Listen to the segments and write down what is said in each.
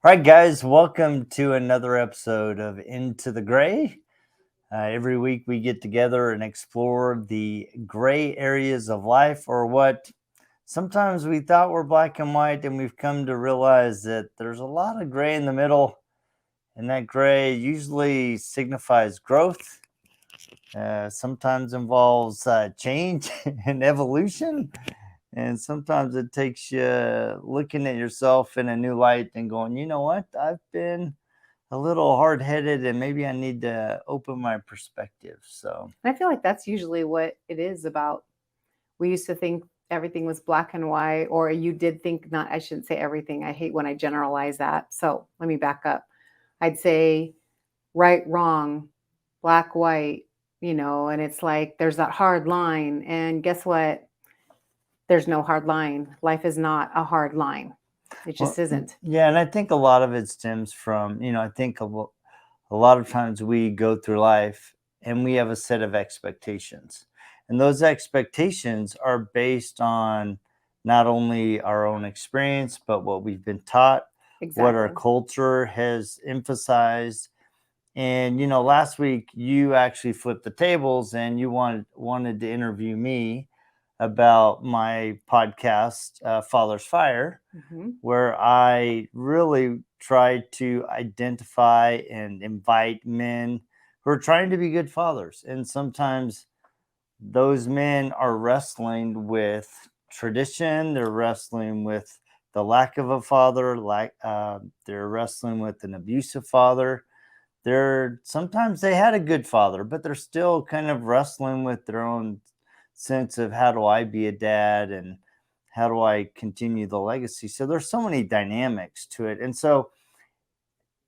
All right, guys, welcome to another episode of Into the Gray. Every week we get together and explore the gray areas of life, or what sometimes we thought were black and white, and we've come to realize that there's a lot of gray in the middle, and that gray usually signifies growth, sometimes involves change and evolution. And sometimes it takes you looking at yourself in a new light and going, you know what? I've been a little hard headed and maybe I need to open my perspective. So, And I feel like that's usually what it is about. We used to think everything was black and white, or you did think not, I shouldn't say everything. I hate when I generalize that. So let me back up. I'd say right, wrong, black, white, and it's like there's that hard line. And guess what? There's no hard line. Life is not a hard line. It just well, isn't. yeah, and I think a lot of it stems from, I think a lot of times we go through life and we have a set of expectations. And those expectations are based on not only our own experience, but what we've been taught, what our Exactly. culture has emphasized. And last week you actually flipped the tables and you wanted to interview me about my podcast, Father's Fire, Hmm. where I really try to identify and invite men who are trying to be good fathers. And sometimes those men are wrestling with tradition, they're wrestling with the lack of a father, they're wrestling with an abusive father. They're sometimes they had a good father, but they're still kind of wrestling with their own sense of how do I be a dad and how do I continue the legacy. So there's so many dynamics to it. And so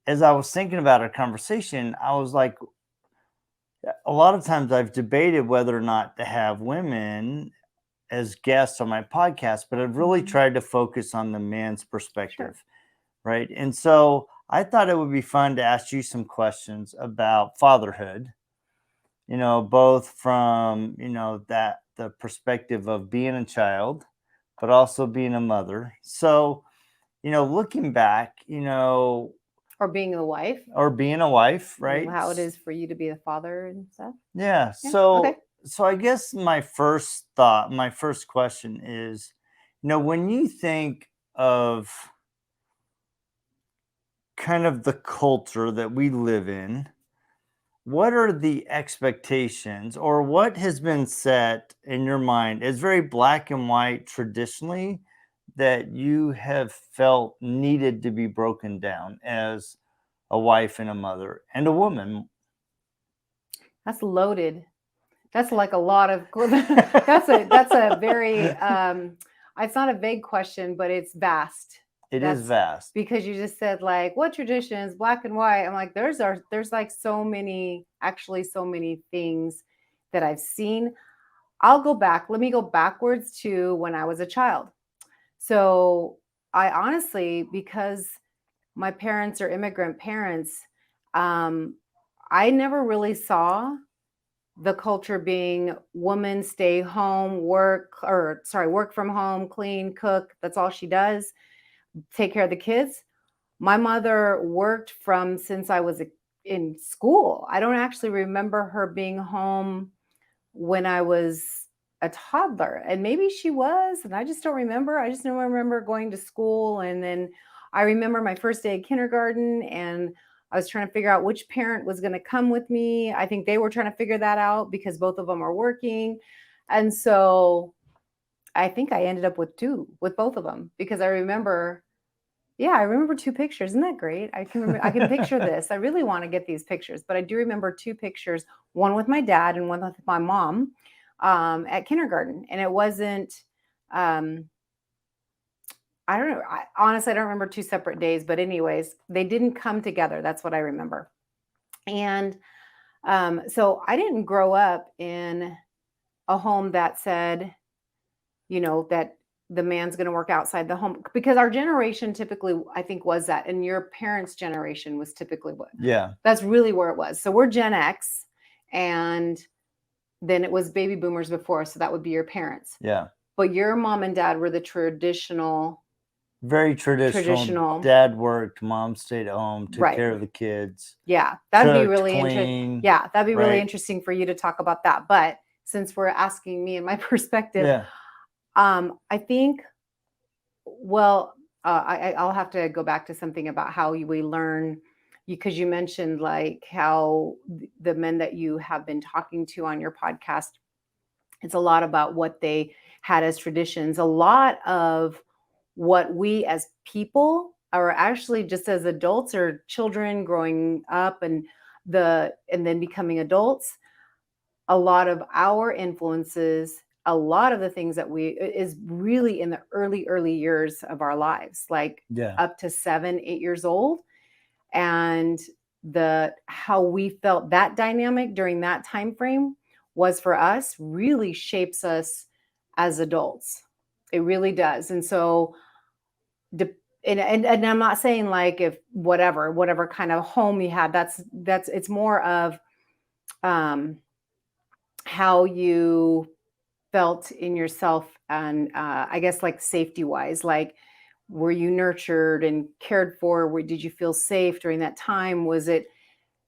as I was thinking about our conversation, I was like, a lot of times I've debated whether or not to have women as guests on my podcast, but I've really Hmm. tried to focus on the man's Sure. perspective, right? And so I thought it would be fun to ask you some questions about fatherhood, both from, that the perspective of being a child, but also being a mother. So, looking back, Or being a wife, or being a wife, and right? how it is for you to be a father and stuff. Yeah. Yeah. Okay. So I guess my first question is, when you think of kind of the culture that we live in, what are the expectations or what has been set in your mind as very black and white traditionally that you have felt needed to be broken down as a wife and a mother and a woman? That's loaded. That's like a lot of that's a very it's not a vague question, but it's vast. It is That's vast. because you just said like what traditions, black and white. I'm like there's like so many, actually so many things that I've seen. I'll go back. Let me go backwards to when I was a child. So I honestly, because my parents are immigrant parents, um, I never really saw the culture being woman stay home, work from home, clean, cook. That's all she does. Take care of the kids. My mother worked from since I was in school. I don't actually remember her being home when I was a toddler. And maybe she was, and I just don't remember. I just don't remember going to school. And then I remember my first day of kindergarten, and I was trying to figure out which parent was going to come with me. I think they were trying to figure that out because both of them are working. And so I think I ended up with both of them, because I remember, yeah, I remember two pictures. Isn't that great? I can picture this. I really want to get these pictures, but I do remember two pictures, one with my dad and one with my mom, at kindergarten. And it wasn't, um, I don't know. Honestly, I don't remember two separate days, but anyways, they didn't come together. That's what I remember. And so I didn't grow up in a home that said, that the man's going to work outside the home, because our generation typically, I think, was that. And your parents' generation was typically what, Yeah. that's really where it was. So we're Gen X, and then it was baby boomers before. So that would be your parents. Yeah. But your mom and dad were the traditional Very traditional. traditional. Dad worked, mom stayed at home, took care Right. of the kids, Yeah, that'd be cooked, really interesting. cleaned. Yeah, that'd be really Right. interesting for you to talk about that. But since we're asking me and my perspective, Yeah. I think, well, I'll have to go back to something about how we learn, because you mentioned like how the men that you have been talking to on your podcast, it's a lot about what they had as traditions. A lot of what we as people, or actually just as adults or children growing up and then becoming adults, a lot of our influences, a lot of the things that we is really in the early years of our lives, like Yeah. up to 7, 8 years old. And the how we felt that dynamic during that time frame was for us really shapes us as adults. It really does. And so and I'm not saying like if whatever kind of home you had, that's it's more of um how you felt in yourself, and I guess like safety wise, like were you nurtured and cared for? Did you feel safe during that time? Was it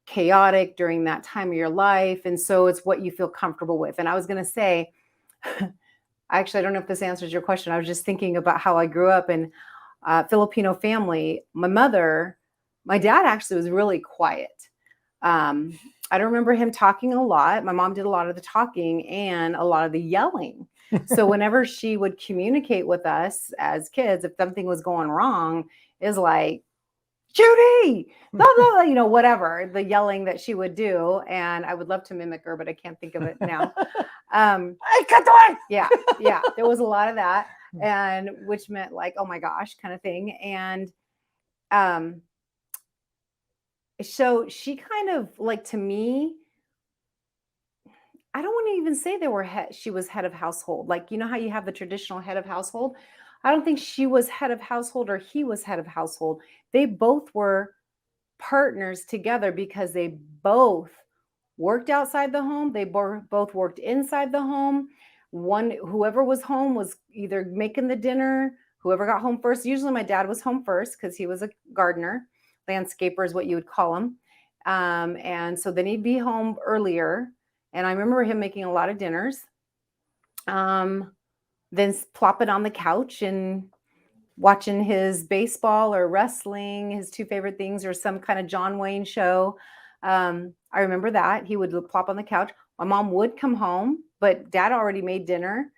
chaotic during that time of your life? And so it's what you feel comfortable with. And I was going to say, actually, I don't know if this answers your question. I was just thinking about how I grew up in a Filipino family. My dad actually was really quiet. Um, I don't remember him talking a lot. My mom did a lot of the talking and a lot of the yelling. So whenever she would communicate with us as kids, if something was going wrong, is like, Judy, blah, blah, blah, whatever the yelling that she would do. And I would love to mimic her, but I can't think of it now. Hey, cut the way. Yeah, there was a lot of that, and which meant like, oh my gosh, kind of thing. And um, so she kind of like, to me, I don't want to even say she was head of household. Like, you know how you have the traditional head of household? I don't think she was head of household or he was head of household. They both were partners together because they both worked outside the home. They both worked inside the home. Whoever was home was either making the dinner, whoever got home first. Usually my dad was home first because he was a gardener, landscaper is what you would call him. And so then he'd be home earlier. And I remember him making a lot of dinners. Then plopping on the couch and watching his baseball or wrestling, his two favorite things, or some kind of John Wayne show. I remember that he would plop on the couch. My mom would come home, but dad already made dinner.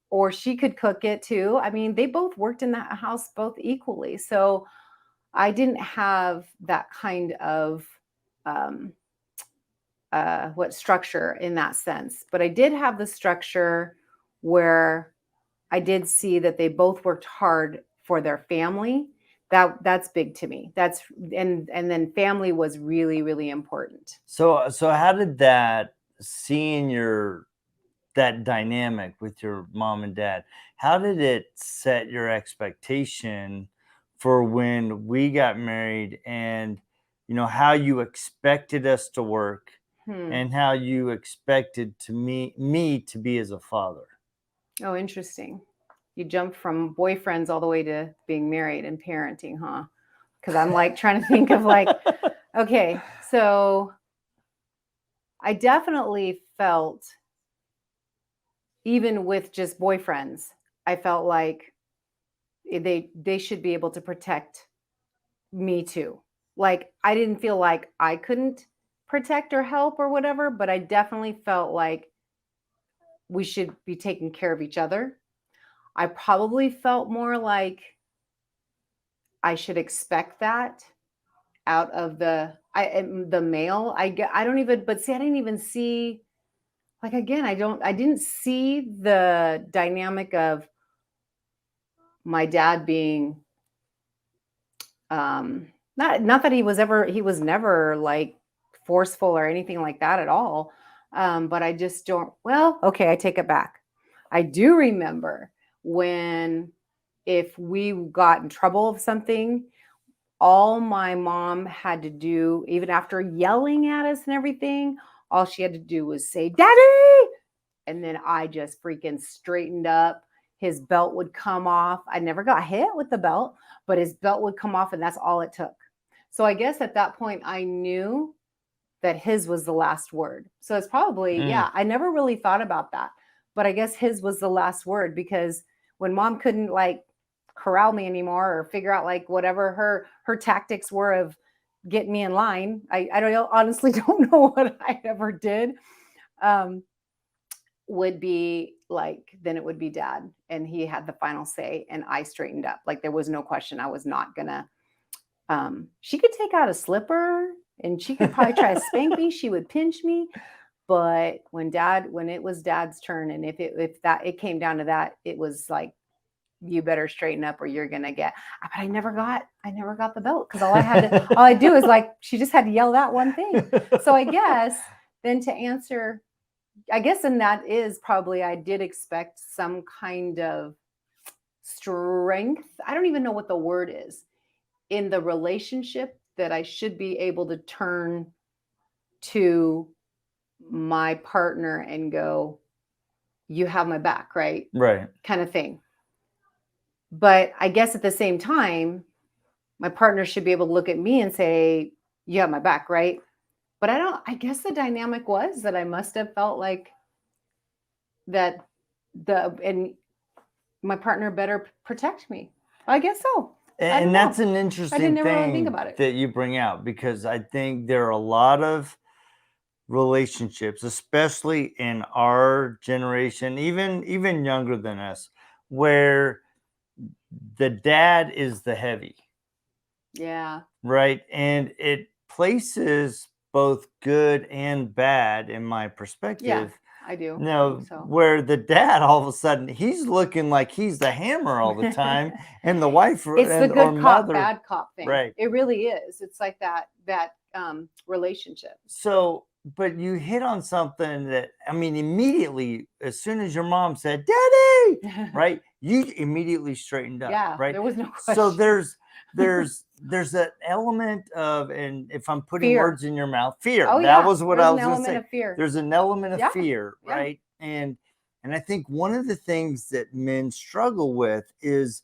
Or she could cook it too. I mean, they both worked in that house both equally. So I didn't have that kind of what structure in that sense, but I did have the structure where I did see that they both worked hard for their family. That's big to me. And then family was really, really important. So how did that seeing that dynamic with your mom and dad, how did it set your expectation for when we got married, and how you expected us to work and how you expected me to be as a father? Oh, interesting. You jumped from boyfriends all the way to being married and parenting, huh? Because I'm like trying to think of like, okay, so I definitely felt, even with just boyfriends, I felt like they should be able to protect me too. Like I didn't feel like I couldn't protect or help or whatever, but I definitely felt like we should be taking care of each other. I probably felt more like I should expect that out of the male. I don't even, but see, I didn't even see, like, again, I didn't see the dynamic of my dad being not that he was never like forceful or anything like that at all. But I just don't, well, okay, I take it back. I do remember when, if we got in trouble of something, all my mom had to do, even after yelling at us and everything, all she had to do was say, Daddy. And then I just freaking straightened up his belt would come off. I never got hit with the belt, but his belt would come off, and that's all it took. So I guess at that point I knew that his was the last word. So it's probably, yeah, I never really thought about that. But I guess his was the last word, because when mom couldn't like corral me anymore or figure out like whatever her tactics were of getting me in line, I don't honestly don't know what I ever did. Would be like, then it would be dad, and he had the final say, and I straightened up. Like there was no question I was not gonna. She could take out a slipper and she could probably try to spank me. She would pinch me. But when it was dad's turn, and if it came down to that, it was like, you better straighten up or you're gonna get. But I never got the belt, because all I do is like, she just had to yell that one thing. So I guess then to answer, and that is probably, I did expect some kind of strength. I don't even know what the word is in the relationship, that I should be able to turn to my partner and go, you have my back, right? Right. Kind of thing. But I guess at the same time, my partner should be able to look at me and say, you have my back, right? But I guess the dynamic was that I must have felt like that and my partner better protect me. I guess so. And that's an interesting never really thing think about it. that you bring out, because I think there are a lot of relationships, especially in our generation, even younger than us, where the dad is the heavy. Yeah. Right. And it places both good and bad in my perspective. Yeah, I do. No, So. where the dad, all of a sudden, he's looking like he's the hammer all the time, and the wife it's the good cop, mother, bad cop thing. Right. It really is. It's like that relationship. So, but you hit on something that, I mean, immediately, as soon as your mom said, "Daddy," right, you immediately straightened up. Yeah, right. There was no question. So there's an element of, and if I'm putting fear. words in your mouth, fear. Oh, that yeah. was what There's I was going to say. Of fear. There's an element of Yeah. fear, Yeah. right? And I think one of the things that men struggle with is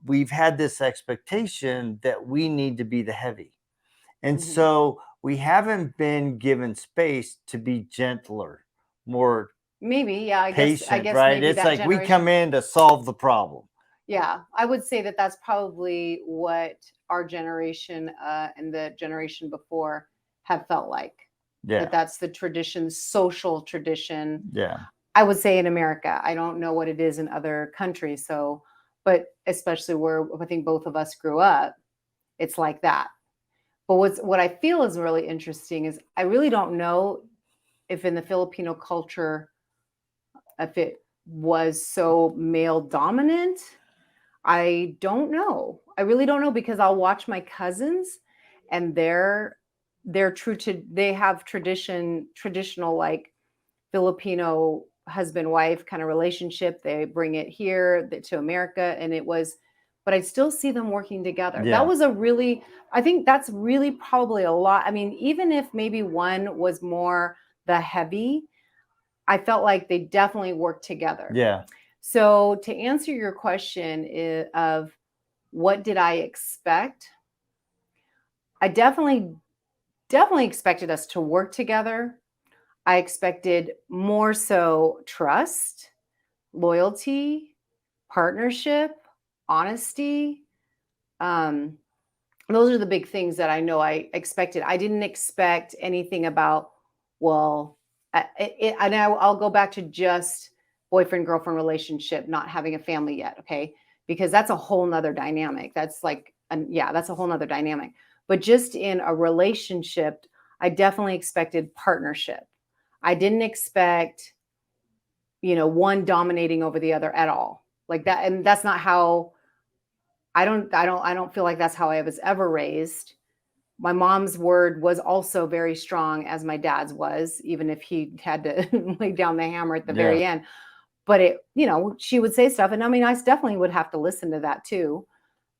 we've had this expectation that we need to be the heavy. And so we haven't been given space to be gentler, more maybe, yeah, patient, I guess right? maybe It's that like we come in to solve the problem. Yeah, I would say that that's probably what our generation and the generation before have felt like. Yeah. That's the tradition, social tradition. Yeah. I would say in America. I don't know what it is in other countries. So, but especially where I think both of us grew up, it's like that. But what I feel is really interesting is I really don't know if in the Filipino culture, if it was so male dominant. I don't know. I really don't know, because I'll watch my cousins, and they're true to, they have traditional like Filipino husband wife kind of relationship. They bring it here to America, and but I still see them working together. Yeah. That was I think that's really probably a lot. I mean, even if maybe one was more the heavy, I felt like they definitely worked together. Yeah. So to answer your question of what did I expect? I definitely expected us to work together. I expected more so trust, loyalty, partnership, honesty. Those are the big things that I know I expected. I didn't expect anything about, well, and I'll go back to just boyfriend girlfriend relationship, not having a family yet. Okay. Because that's a whole nother dynamic. That's like, that's a whole nother dynamic. But just in a relationship, I definitely expected partnership. I didn't expect, one dominating over the other at all, like that. And that's not how, I don't feel like that's how I was ever raised. My mom's word was also very strong, as my dad's was, even if he had to lay down the hammer at the very end. But she would say stuff, and I mean, I definitely would have to listen to that too.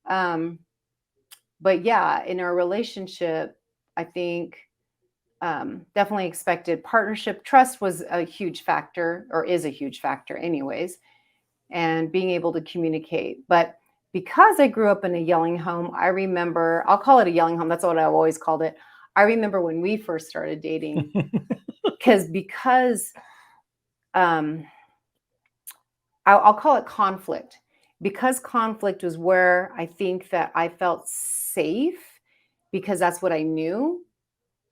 But yeah, in our relationship, I think definitely expected partnership. Trust was a huge factor, or is a huge factor anyways. and being able to communicate. But because I grew up in a yelling home, I remember, I'll call it a yelling home. That's what I've always called it. I remember when we first started dating, because I'll call it conflict, because conflict was where I think that I felt safe, because that's what I knew.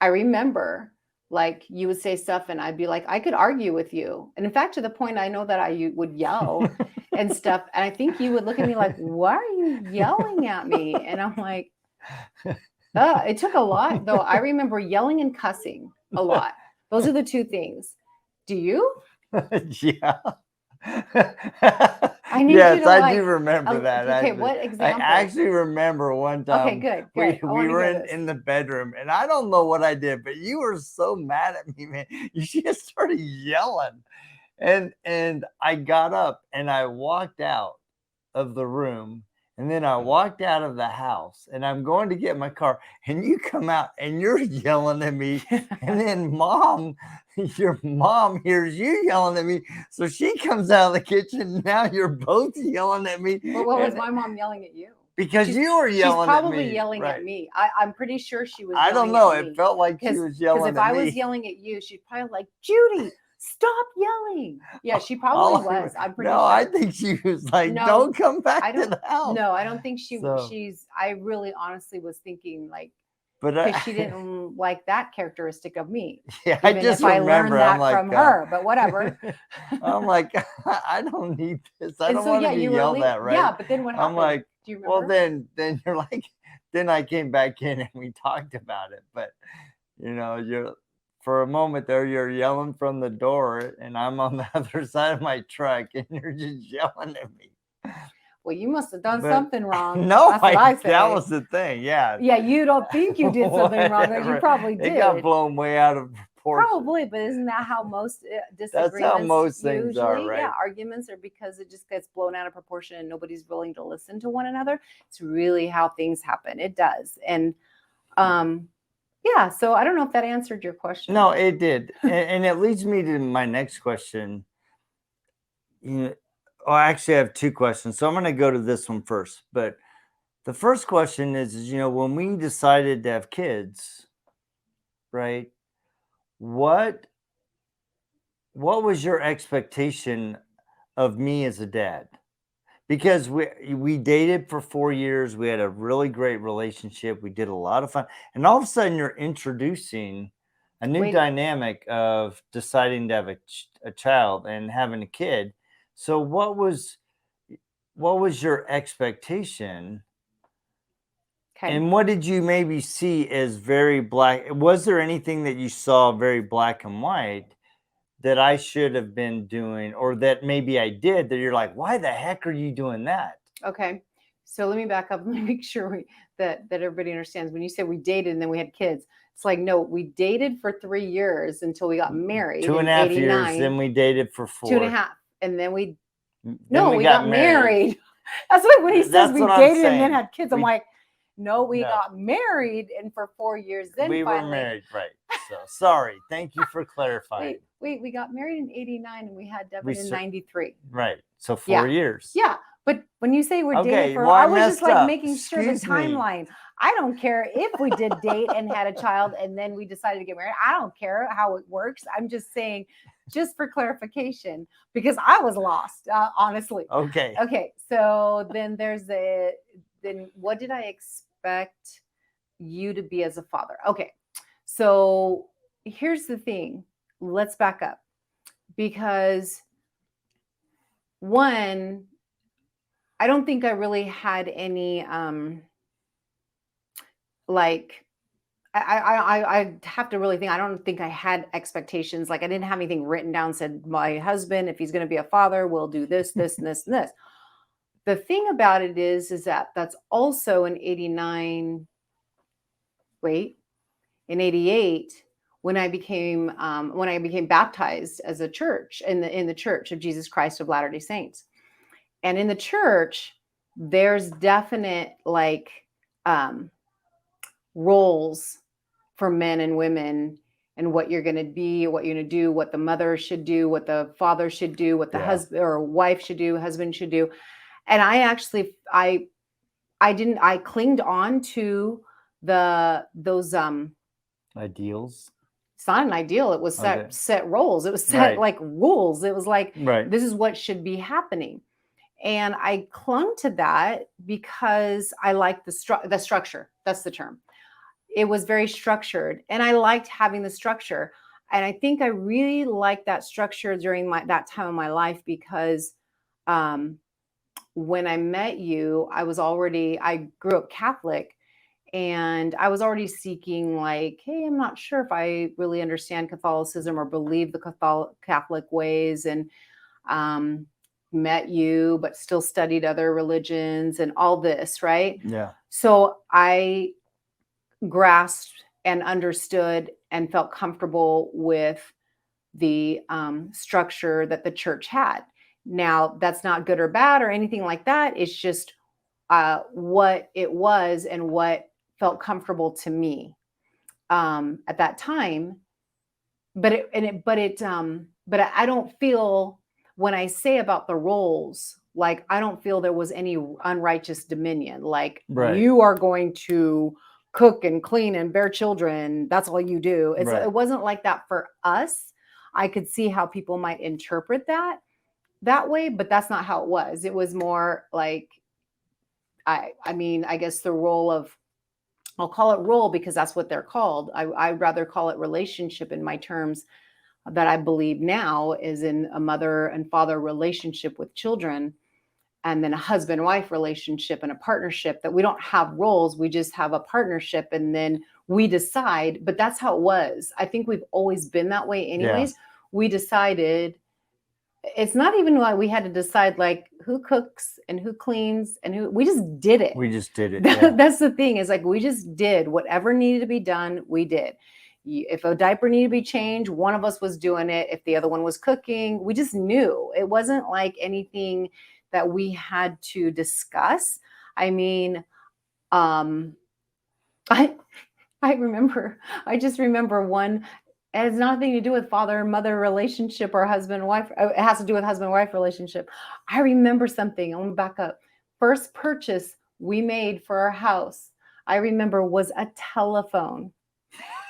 I remember, like, you would say stuff and I'd be like, I could argue with you. And in fact, to the point I know that I would yell and stuff. And I think you would look at me like, why are you yelling at me? And I'm like, it took a lot, though. I remember yelling and cussing a lot. Those are the two things. Do you? Yeah. I need Yes, you to, I like, do remember that. okay, Actually, what I example? actually remember one Okay, time good. we I want to were hear this. in the bedroom, and I don't know what I did, but you were so mad at me, man. You just started yelling, and I got up and I walked out of the room, and then I walked out of the house, and I'm going to get my car, and you come out and you're yelling at me, and then your mom hears you yelling at me, so she comes out of the kitchen. Now you're both yelling at me. But what was and- my mom yelling at you? because you were yelling She's at probably me. yelling Right. at me. I'm pretty sure she was I yelling don't know. at me. It felt like she was yelling Because if at I me. was yelling at you, she'd probably like, Judy, stop yelling. Yeah, she All probably I- was. I'm pretty no, sure. I think she was like, No, don't come back I to don't the house. No, I don't think So- she's I really honestly was thinking, like, But because she didn't like that characteristic of me. yeah, Even I just if I remember. learned that I'm like, from her, but whatever. I'm like, I don't need this. I And don't so, want yeah, to be you were yelled at, right? Yeah, but then what happened? I'm like, do you remember? well, then you're like, then I came back in and we talked about it. But you're for a moment there, you're yelling from the door, and I'm on the other side of my truck, and you're just yelling at me. Well, you must have done But- something wrong. No, That's what I say. that was the thing. Yeah. Yeah, you don't think you did something wrong, but you Whatever. probably did. It got blown way out of proportion. Probably, but isn't that how most disagreements? That's how most things usually, are, right? Yeah, arguments are because it just gets blown out of proportion and nobody's willing to listen to one another. It's really how things happen. It does, and yeah. So I don't know if that answered your question. No, it did, and it leads me to my next question. I actually have two questions, so I'm going to go to this one first. But the first question is, when we decided to have kids, right? What was your expectation of me as a dad? Because we dated for 4 years, we had a really great relationship, we did a lot of fun, and all of a sudden you're introducing a new dynamic of deciding to have a child and having a kid. So what was your expectation? Okay. And what did you maybe see as very black? Was there anything that you saw very black and white that I should have been doing, or that maybe I did, that you're like, why the heck are you doing that? Okay. So let me back up. Let me make sure that everybody understands. When you say we dated and then we had kids, it's like, no, we dated for 3 years until we got married. 2.5 in years, then we dated for 4. 2.5. And then we we got married. That's what when he says we dated and then had kids, I'm like, no, we got married, and for 4 years, then we finally were married, right? So sorry. Thank you for clarifying. Wait, we got married in 89 and we had Devin in 93. Right. So 4 years. Yeah. But when you say we're dating for, well, I was just like up. making sure Excuse the timeline. I don't care if we did date and had a child and then we decided to get married. I don't care how it works. I'm just saying, just for clarification, because I was lost, honestly. Okay. Okay. So then then what did I expect you to be as a father? Okay. So here's the thing. Let's back up, because one, I don't think I really had any like I have to really think. I don't think I had expectations. Like, I didn't have anything written down, said my husband, if he's going to be a father, will do this, this, and this, and this. The thing about it is that that's also in 89. In 88, when I became baptized as a church in the Church of Jesus Christ of Latter-day Saints. And in the church, there's definite roles for men and women. and what you're going to be, what you're going to do, what the mother should do, what the father should do, what the husband or wife should do, husband should do. And I actually, I clinged on to those ideals. It's not an ideal. It was set roles. It was set like rules. It was like, this is what should be happening. And I clung to that because I liked the structure. That's the term. It was very structured, and I liked having the structure. And I think I really liked that structure during that time of my life because when I met you, I grew up Catholic, and I was already seeking like, hey, I'm not sure if I really understand Catholicism or believe the Catholic ways, and met you, but still studied other religions and all this, right? Yeah. So I grasped and understood and felt comfortable with the structure that the church had. Now, that's not good or bad or anything like that. It's just what it was and what felt comfortable to me at that time. But I don't feel, when I say about the roles, like I don't feel there was any unrighteous dominion. Like you are going to cook and clean and bear children. That's all you do. It wasn't like that for us. I could see how people might interpret that way, but that's not how it was. It was more like, I guess the role of, I'll call it role because that's what they're called. I'd rather call it relationship in my terms that I believe now is in a mother and father relationship with children, and then a husband-wife relationship and a partnership, that we don't have roles. We just have a partnership, and then we decide, but that's how it was. I think we've always been that way anyways. Yeah. We decided, it's not even like we had to decide like who cooks and who cleans and we just did it. We just did it. Yeah. That's the thing, is like, we just did whatever needed to be done. We did. If a diaper needed to be changed, one of us was doing it. If the other one was cooking, we just knew. It wasn't like anything that we had to discuss. I mean, I just remember one. It has nothing to do with father and mother relationship or husband and wife. It has to do with husband and wife relationship. I remember something. I want to back up. First purchase we made for our house, I remember, was a telephone.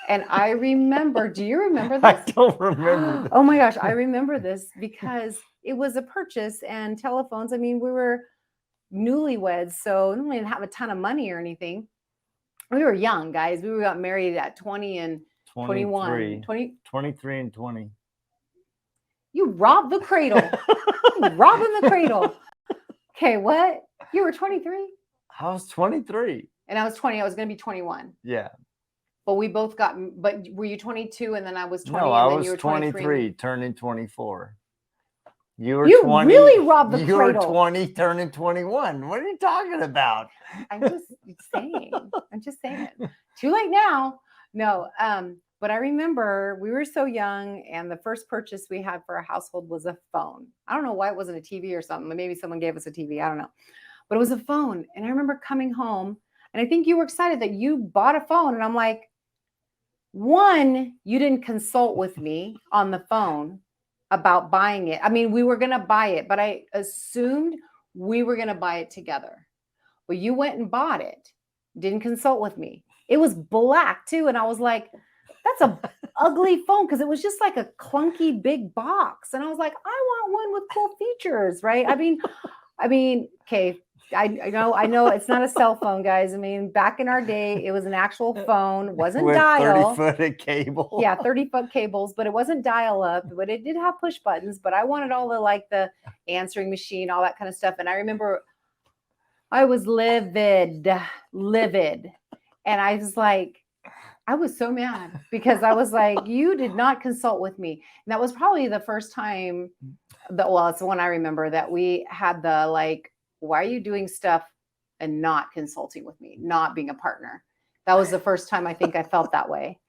And I remember, do you remember this? I don't remember this. Oh my gosh, I remember this because it was a purchase, and telephones, I mean, we were newlyweds, so we didn't have a ton of money or anything. We were young, guys. We got married at 20 and 21. 23 and 20. You robbed the cradle. Robbing the cradle. Okay, what? You were 23? I was 23. And I was 20. I was going to be 21. Yeah. But we both got, but were you 22 and then I was 20? No, and I then was you were 23, turning 24. You were you 20. Really robbed the you cradle. You were 20, turning 21. What are you talking about? I'm just saying. Too late now. No, but I remember we were so young, and the first purchase we had for our household was a phone. I don't know why it wasn't a TV or something. Maybe someone gave us a TV. I don't know. But it was a phone. And I remember coming home, and I think you were excited that you bought a phone. And I'm like, one, you didn't consult with me on the phone about buying it. I mean, we were going to buy it, but I assumed we were going to buy it together. But you went and bought it, didn't consult with me. It was black too. And I was like, that's a ugly phone, because it was just like a clunky big box. And I was like, I want one with cool features, right? I mean, okay, I know it's not a cell phone, guys. I mean, back in our day, it was an actual phone, wasn't with dial. 30-foot cable. Yeah, 30-foot cables, but it wasn't dial up, but it did have push buttons. But I wanted all the answering machine, all that kind of stuff. And I remember I was livid. And I was like, I was so mad, because I was like, you did not consult with me. And that was probably the first time it's the one I remember that we had the like, why are you doing stuff and not consulting with me, not being a partner? That was the first time I think I felt that way.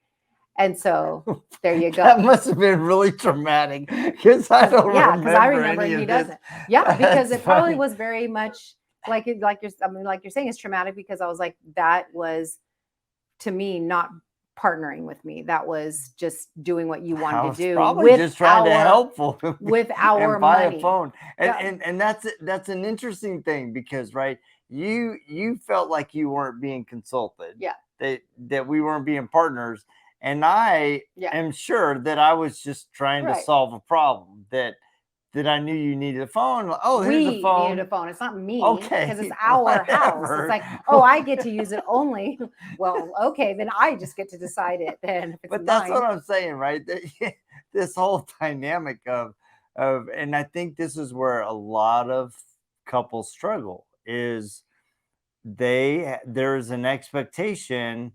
And so there you go. That must have been really traumatic, because I don't remember. Yeah, because I remember he doesn't. Yeah, because That's it probably funny. was very much like you're saying, it's traumatic, because I was like, that was to me not partnering with me. That was just doing what you I wanted to was do probably just trying to help with our and buy a money. phone. And, Yeah. and that's an interesting thing because right, you felt like you weren't being consulted, Yeah. that we weren't being partners, and I Yeah. am sure that I was just trying to Right. solve a problem that I knew you needed a phone. Oh, here's a We needed a phone. phone. It's not me Okay, because it's our house. It's whatever. like, oh, I get to use it only. Well, okay, then I just get to decide it. Then if it's But that's what mine. I'm saying, right? This whole dynamic and I think this is where a lot of couples struggle is there's an expectation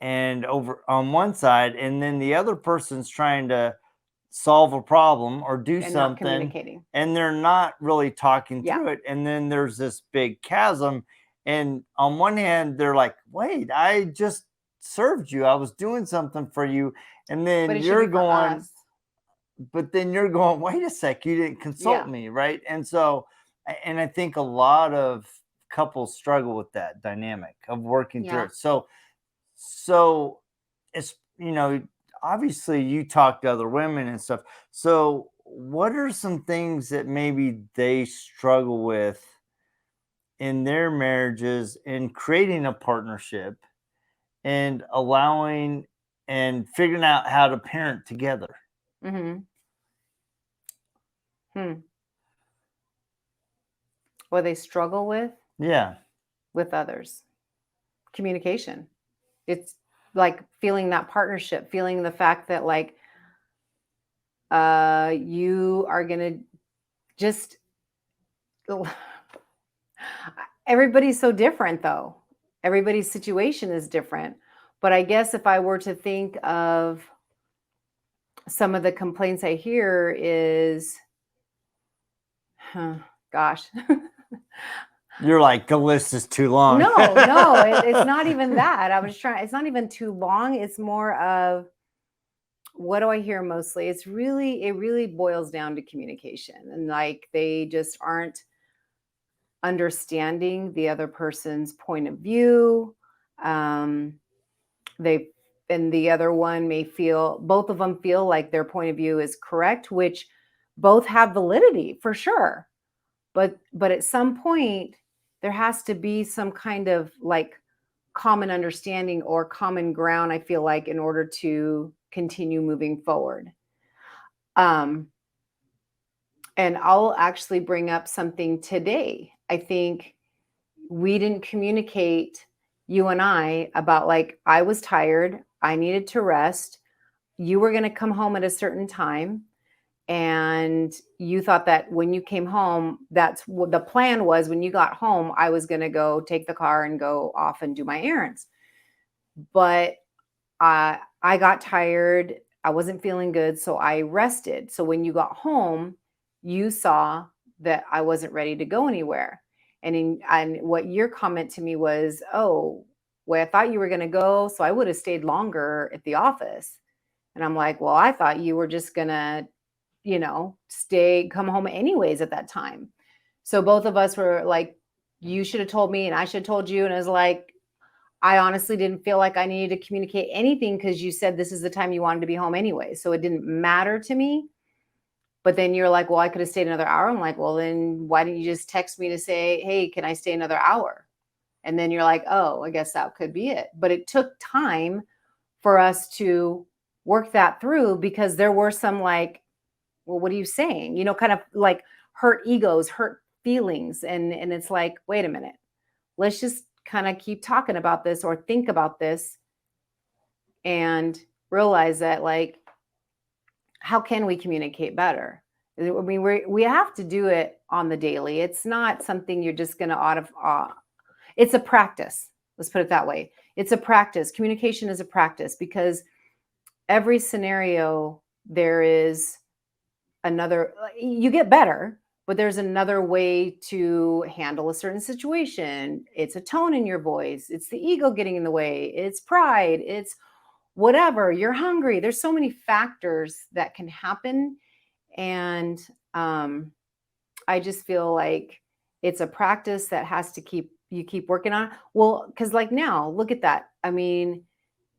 and over on one side, and then the other person's trying to solve a problem or do And not something, communicating. and they're not really talking Yeah. through it, and then there's this big chasm. And on one hand they're like, wait, I just served you, I was doing something for you, and But then it should be you're for going, us. but then you're going, wait a sec, you didn't consult Yeah. me, right? And so and I think a lot of couples struggle with that dynamic of working through Yeah. it. So it's, obviously you talk to other women and stuff. So what are some things that maybe they struggle with in their marriages in creating a partnership and allowing and figuring out how to parent together? Mm-hmm. Hmm. What they struggle Yeah. with others. Communication. It's like feeling that partnership, feeling the fact that like you are gonna just everybody's so different though. Everybody's situation is different. But I guess if I were to think of some of the complaints I hear is, gosh. You're like, the list is too long. No, it's not even that. I was trying, it's not even too long. It's more of, what do I hear mostly? It really boils down to communication. And like they just aren't understanding the other person's point of view. They and the other one may feel, both of them feel like their point of view is correct, which both have validity for sure. But at some point there has to be some kind of like common understanding or common ground, I feel like, in order to continue moving forward. Um, and I'll actually bring up something today. I think we didn't communicate, you and I, about like, I was tired, I needed to rest. You were going to come home at a certain time. And you thought that when you came home, that's what the plan was. When you got home, I was going to go take the car and go off and do my errands. But I got tired. I wasn't feeling good. So I rested. So when you got home, you saw that I wasn't ready to go anywhere. And what your comment to me was, oh, well, I thought you were going to go. So I would have stayed longer at the office. And I'm like, well, I thought you were just going to, come home anyways at that time. So both of us were like, you should have told me and I should have told you. And I was like, I honestly didn't feel like I needed to communicate anything because you said this is the time you wanted to be home anyway. So it didn't matter to me. But then you're like, well, I could have stayed another hour. I'm like, well, then why didn't you just text me to say, hey, can I stay another hour? And then you're like, oh, I guess that could be it. But it took time for us to work that through because there were some like, well, what are you saying? Kind of like hurt egos, hurt feelings. And it's like, wait a minute, let's just kind of keep talking about this or think about this and realize that like, how can we communicate better? I mean, we have to do it on the daily. It's not something you're just going to it's a practice. Let's put it that way. It's a practice. Communication is a practice because every scenario there is another, you get better, but there's another way to handle a certain situation. It's a tone in your voice. It's the ego getting in the way. It's pride. It's whatever. You're hungry. There's so many factors that can happen. And I just feel like it's a practice that has to keep working on. Well, because like now, look at that. I mean,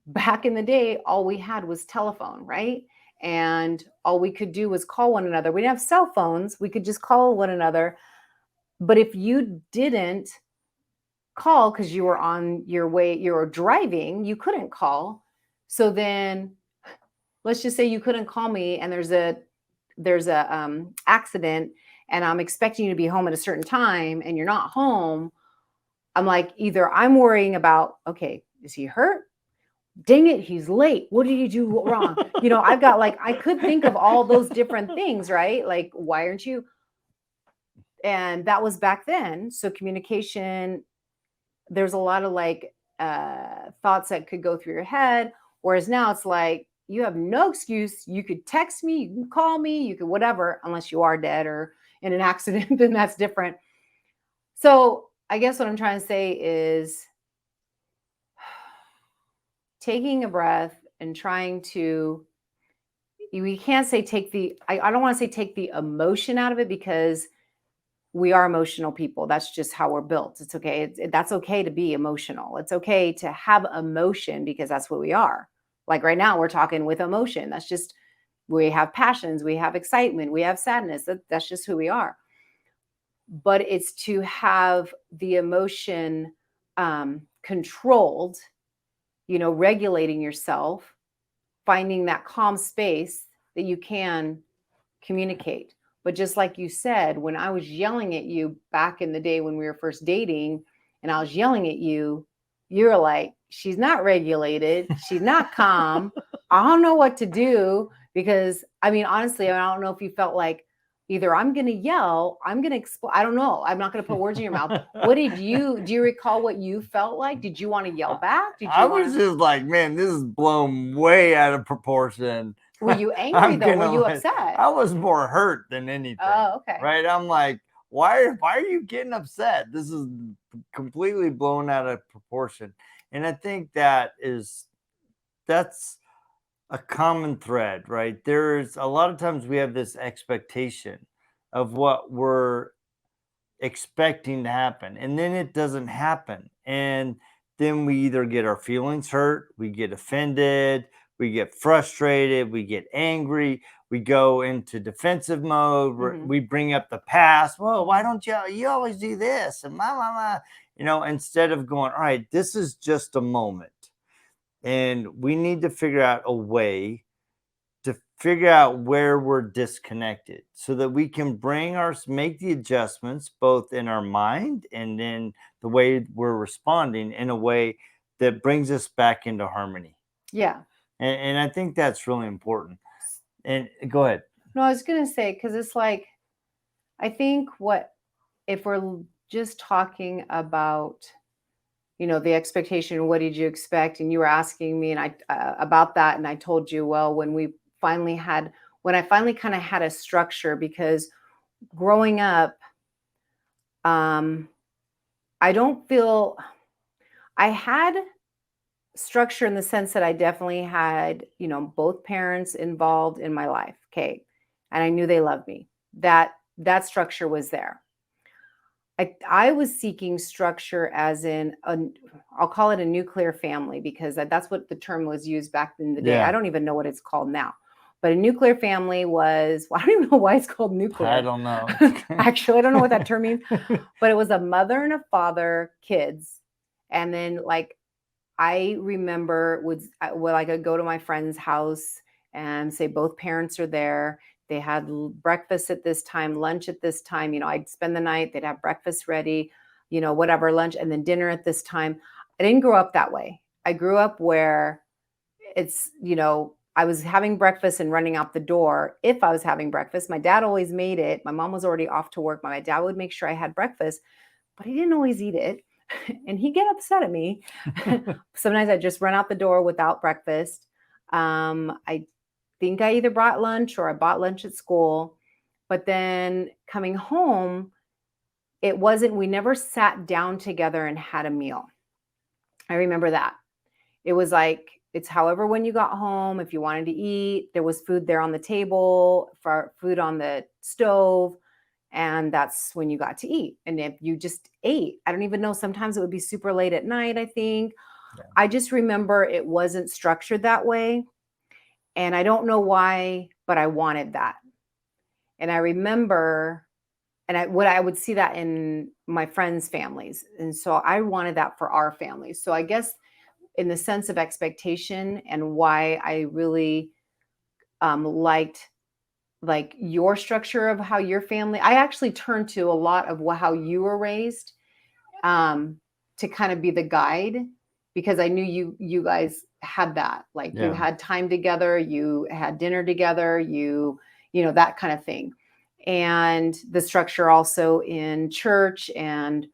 back in the day, all we had was telephone, right? And all we could do was call one another. We didn't have cell phones. We could just call one another. But if you didn't call because you were on your way, you were driving, you couldn't call. So then let's just say you couldn't call me and there's a accident and I'm expecting you to be home at a certain time and you're not home. I'm like, either I'm worrying about, okay, is he hurt? Dang it, he's late. What did he do wrong? I've got like, I could think of all those different things, right? Like, why aren't you? And that was back then. So communication, there's a lot of like thoughts that could go through your head. Whereas now it's like, you have no excuse. You could text me, you can call me, you could whatever, unless you are dead or in an accident, then that's different. So I guess what I'm trying to say is taking a breath and trying to, we can't say I don't want to say take the emotion out of it, because we are emotional people. That's just how we're built. It's okay. That's okay to be emotional. It's okay to have emotion, because that's what we are. Like right now, we're talking with emotion. That's just, we have passions, we have excitement, we have sadness. That's just who we are. But it's to have the emotion controlled, regulating yourself, finding that calm space that you can communicate. But just like you said, when I was yelling at you back in the day when we were first dating, and I was yelling at you, you're like, she's not regulated. She's not calm. I don't know what to do. Because I mean, honestly, I don't know if you felt like either I'm going to yell, I'm going to explode. I don't know. I'm not going to put words in your mouth. Do you recall what you felt like? Did you want to yell back? I was just like, man, this is blown way out of proportion. Were you angry though? Were you upset? I was more hurt than anything. Oh, okay. Right? I'm like, why are you getting upset? This is completely blown out of proportion. And I think that's a common thread, right? There's a lot of times we have this expectation of what we're expecting to happen, and then it doesn't happen. And then we either get our feelings hurt, we get offended, we get frustrated, we get angry, we go into defensive mode, we bring up the past. Well, why don't you always do this? And instead of going, all right, this is just a moment. And we need to figure out a way to figure out where we're disconnected so that we can make the adjustments both in our mind and in the way we're responding in a way that brings us back into harmony. Yeah. And I think that's really important. And go ahead. No, I was going to say, because it's like, I think if we're just talking about, the expectation, what did you expect? And you were asking me about that. And I told you, well, when I finally kind of had a structure, because growing up, I don't feel I had structure in the sense that I definitely had, both parents involved in my life. Okay. And I knew they loved me. That structure was there. I was seeking structure as in I'll call it a nuclear family, because that's what the term was used back in the day. Yeah. I don't even know what it's called now. But a nuclear family was, I don't even know why it's called nuclear. I don't know. Actually, I don't know what that term means. But it was a mother and a father, kids. And then like, I remember I could go to my friend's house and say both parents are there. They had breakfast at this time, lunch at this time. I'd spend the night, they'd have breakfast ready, whatever, lunch, and then dinner at this time. I didn't grow up that way. I grew up where it's, I was having breakfast and running out the door. If I was having breakfast, my dad always made it. My mom was already off to work. My dad would make sure I had breakfast, but he didn't always eat it. And he'd get upset at me. Sometimes I'd just run out the door without breakfast. I think I either brought lunch or I bought lunch at school. But then coming home, we never sat down together and had a meal. I remember that. It was like, it's however when you got home, if you wanted to eat, there was food there on the table, food on the stove. And that's when you got to eat. And if you just ate, I don't even know, sometimes it would be super late at night, I think. Yeah. I just remember it wasn't structured that way. And I don't know why, but I wanted that. And I remember, and I would see that in my friends' families. And so I wanted that for our family. So I guess in the sense of expectation and why I really liked like your structure of how your family, I actually turned to a lot of how you were raised um, to kind of be the guide because I knew you guys had that. Like you Yeah. had time together, you had dinner together, you know, that kind of thing. And the structure also in church and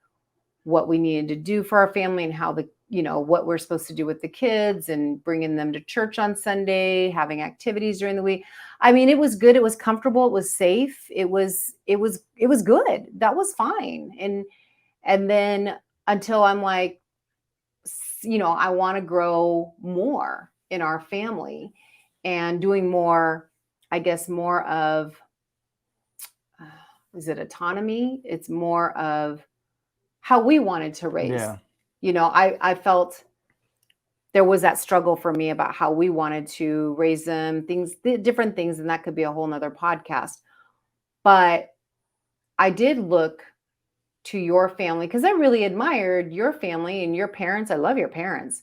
what we needed to do for our family and how the, you know, what we're supposed to do with the kids and bringing them to church on Sunday, having activities during the week. I mean, it was good. It was comfortable. It was safe. It was good. That was fine. And then until I'm like, you know, I want to grow more in our family and doing more, I guess, more of, is it autonomy? It's more of how we wanted to raise. Yeah. You know, I felt there was that struggle for me about how we wanted to raise them, things, different things, and that could be a whole nother podcast. But I did look to your family because I really admired your family and your parents. I love your parents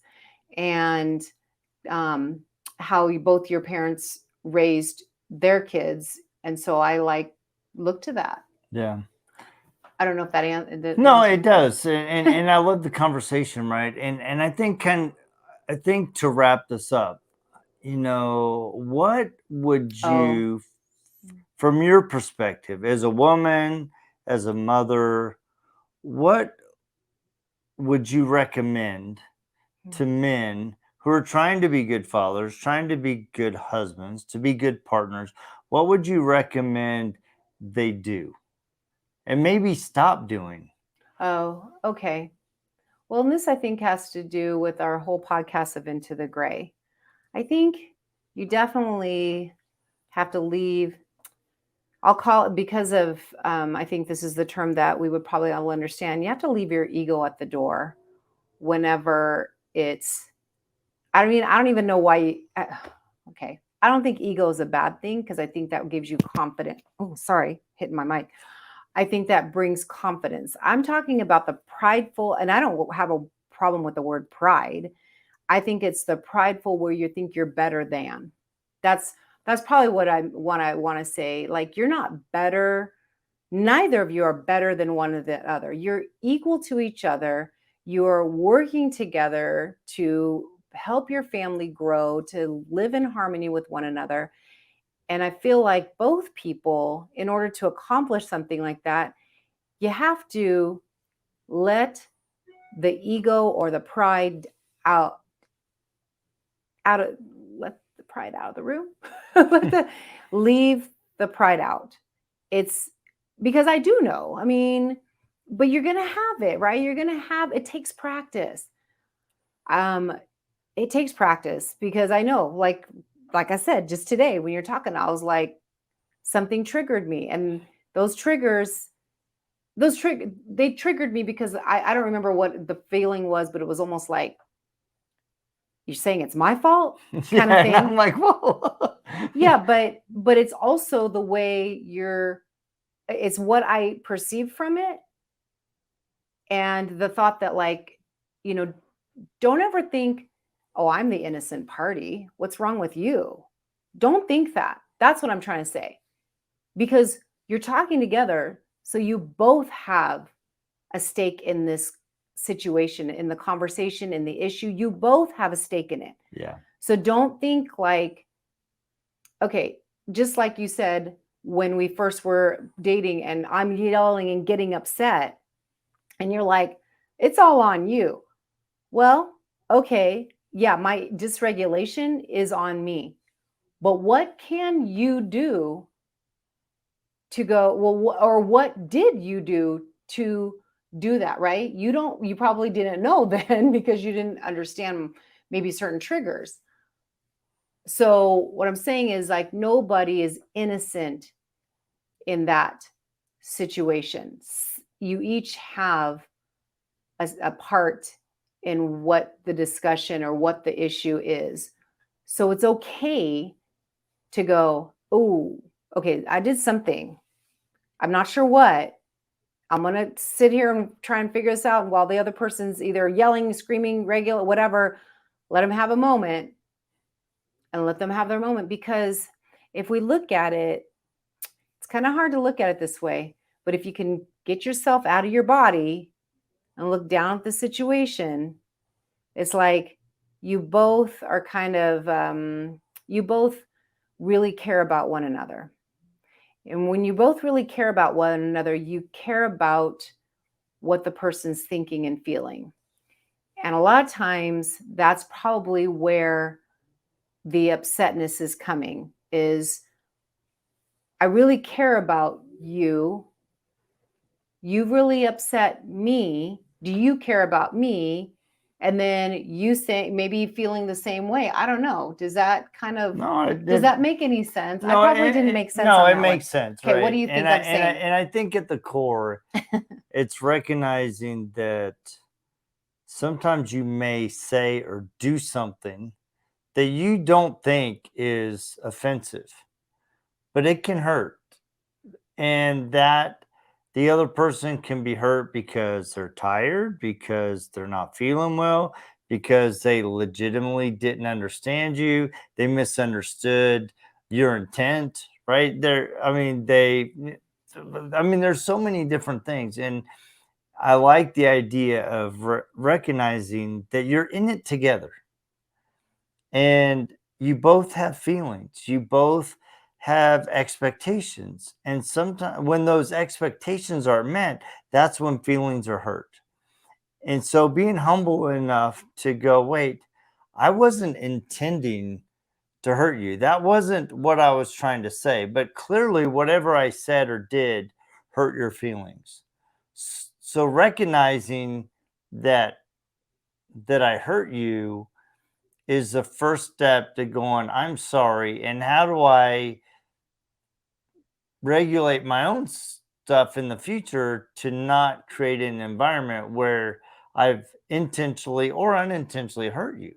and um, how both your parents raised their kids, and so I like look to that. Yeah. I don't know if that answers. No, it does, and I love the conversation, right? And I think I think to wrap this up, you know, what would Oh, you, from your perspective, as a woman, as a mother, what would you recommend to men who are trying to be good fathers, trying to be good husbands, to be good partners? What would you recommend they do, and maybe stop doing? oh, okay. Well, and this I think has to do with our whole podcast of Into the Gray. I think you definitely have to leave. I'll call it because of, I think this is the term that we would probably all understand. You have to leave your ego at the door whenever it's, I mean, I don't even know why. Okay. I don't think ego is a bad thing because I think that gives you confidence. Oh, sorry, hitting my mic. I think that brings confidence. I'm talking about the prideful, and I don't have a problem with the word pride. I think it's the prideful where you think you're better than. That's that's probably what I want to say. Like you're not better. Neither of you are better than one of the other. You're equal to each other. You're working together to help your family grow, to live in harmony with one another. And I feel like both people, in order to accomplish something like that, you have to let the ego or the pride out out of let the pride out of the room. let the leave the pride out. It's because I do know. I mean, but you're gonna have it, right? You're gonna have it takes practice. Um, it takes practice because I know, like I said, just today when you're talking, I was like, something triggered me. And those triggers they triggered me because I don't remember what the feeling was, but it was almost like you're saying it's my fault kind of Yeah, and thing. I'm like, whoa. Yeah, but it's also the way it's what I perceive from it and the thought that like, you know, don't ever think, "Oh, I'm the innocent party. What's wrong with you?" Don't think that. That's what I'm trying to say. Because you're talking together, so you both have a stake in this situation, in the conversation, in the issue. You both have a stake in it. Yeah. So don't think like, okay, just like you said when we first were dating and I'm yelling and getting upset, and you're like, it's all on you. Well, okay, yeah, my dysregulation is on me. But what can you do to go, well, or what did you do to do that, right? You probably didn't know then because you didn't understand maybe certain triggers. So what I'm saying is like nobody is innocent in that situation. You each have a part in what the discussion or what the issue is. So it's okay to go, oh, okay, I did something. I'm not sure what. I'm going to sit here and try and figure this out while the other person's either yelling, screaming, regular, whatever. Let them have a moment and let them have their moment. Because if we look at it, it's kind of hard to look at it this way. But if you can get yourself out of your body and look down at the situation, it's like you both are kind of, you both really care about one another. And when you both really care about one another, you care about what the person's thinking and feeling. And a lot of times that's probably where the upsetness is coming, is I really care about you. You really upset me. Do you care about me? And then you say, maybe feeling the same way. I don't know. Does that kind of, does that make any sense? No, I probably didn't make sense. No, on it that makes one. sense. Okay, Right? what do you think I'm saying? And I think at the core, it's recognizing that sometimes you may say or do something that you don't think is offensive, but it can hurt. And that the other person can be hurt because they're tired, because they're not feeling well, because they legitimately didn't understand you, they misunderstood your intent, right? I mean, there's so many different things. And I like the idea of recognizing that you're in it together and you both have feelings, you both have expectations. And sometimes when those expectations are met, that's when feelings are hurt. And so being humble enough to go, wait, I wasn't intending to hurt you. That wasn't what I was trying to say. But clearly, whatever I said or did hurt your feelings. So recognizing that I hurt you is the first step to going, I'm sorry. And how do I regulate my own stuff in the future to not create an environment where I've intentionally or unintentionally hurt you?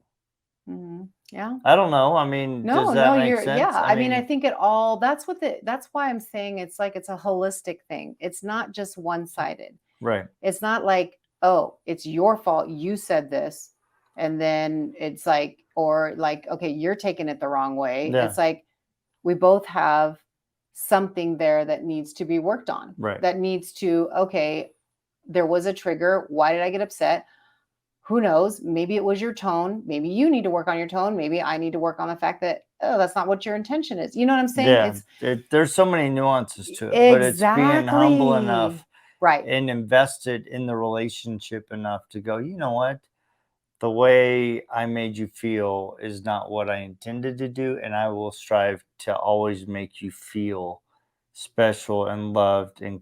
Mm-hmm. Yeah. I don't know. I mean, does that make sense? Yeah. I mean, I think it all, that's why I'm saying it's like it's a holistic thing. It's not just one sided. Right. It's not like, oh, it's your fault. You said this. And then it's like, or like, okay, you're taking it the wrong way. Yeah. It's like we both have something there that needs to be worked on. Right. That needs to, okay, there was a trigger. Why did I get upset? Who knows? Maybe it was your tone. Maybe you need to work on your tone. Maybe I need to work on the fact that, oh, that's not what your intention is. You know what I'm saying? Yeah. There's so many nuances to it, but it's being humble enough, right, and invested in the relationship enough to go, you know what? The way I made you feel is not what I intended to do. And I will strive to always make you feel special and loved and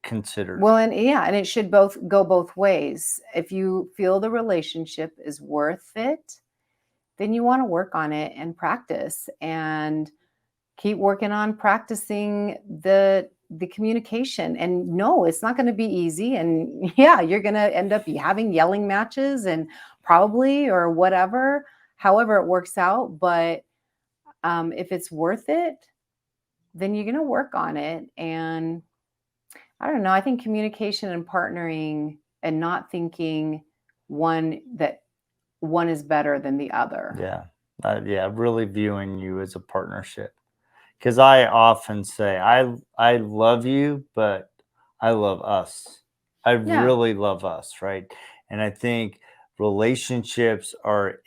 considered. Well, and yeah, and it should both go both ways. If you feel the relationship is worth it, then you want to work on it and practice and keep working on practicing the communication. And no, it's not going to be easy. And yeah, you're going to end up having yelling matches and probably or whatever, however it works out. But if it's worth it, then you're going to work on it. And I don't know. I think communication and partnering and not thinking one is better than the other. Yeah. Really viewing you as a partnership. Because I often say, I love you, but I love us. I really love us, right? And I think relationships are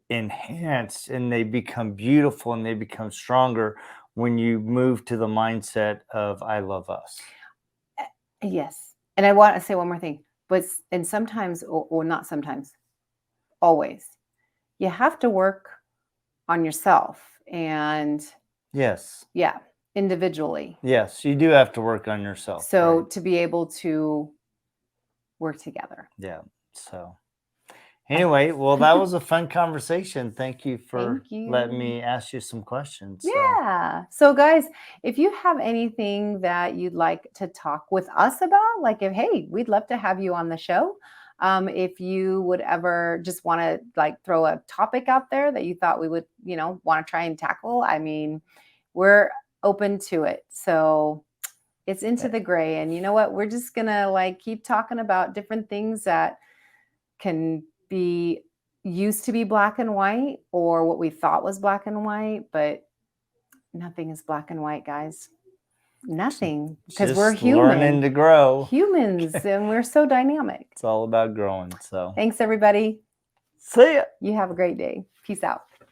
enhanced and they become beautiful and they become stronger when you move to the mindset of I love us. Yes. And I want to say one more thing, and sometimes, or not sometimes, always, you have to work on yourself and yes. Yeah. Individually. Yes. You do have to work on yourself. So to be able to work together. Yeah. So anyway, well, that was a fun conversation. Thank you for letting me ask you some questions. Yeah. So guys, if you have anything that you'd like to talk with us about, like if, hey, we'd love to have you on the show, If you would ever just want to like throw a topic out there that you thought we would, want to try and tackle, I mean, we're open to it. So it's Into the Gray. And you know what? We're just going to like keep talking about different things that can be used to be black and white, or what we thought was black and white, but nothing is black and white, guys. Nothing, because we're learning to grow. Humans, and we're so dynamic. It's all about growing. So thanks, everybody. See ya. You have a great day. Peace out.